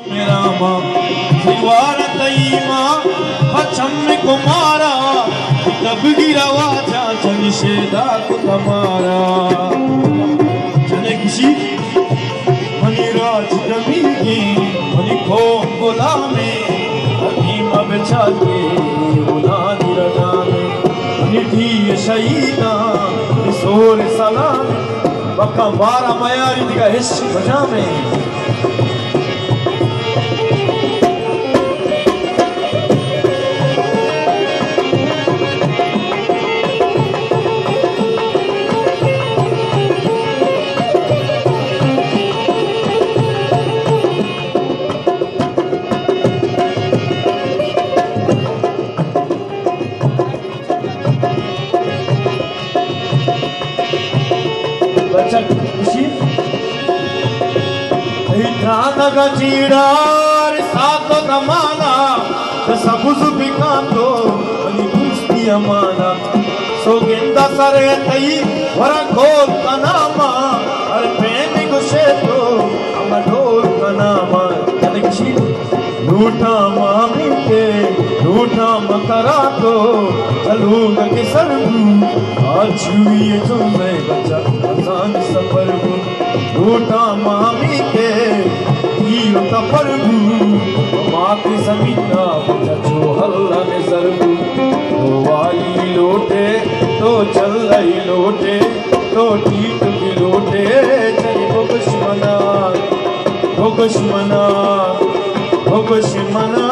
मेरा माँ दीवार तईमा हचम कुमारा तब गिरावा जा जनिशेदा को तमारा जने किसी मनी राज जमीगी मनी को गुलामे हकीमा बेचा के उनादी रजा में मनी धी शहीदा सोर सलाम बका मारा मयारी दिगा हिस्स बजा में का चीड़ार सातो दमाना सबुज बिकातो मनी दोस्ती अमाना सो गेंदा सरे तई वरा गोल कनामा हर प्रेम गुशे तो हम ढोल कनामा यानी किसी रूठा मामी के रूठा मकरा तो चलूंगा के सरबू आज हुई जो मैं बचा आसान सफर रूठा मामी के प्रभु माती जमीना जो हल्ला में जरबू तो वाली लोटे तो चल रही लोटे तो ठीक भी लोटे चली वो दुश्मना वो दुश्मना वो दुश्मना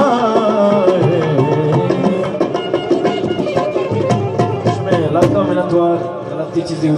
इसमें लगता है मेरा द्वार गलती चीजें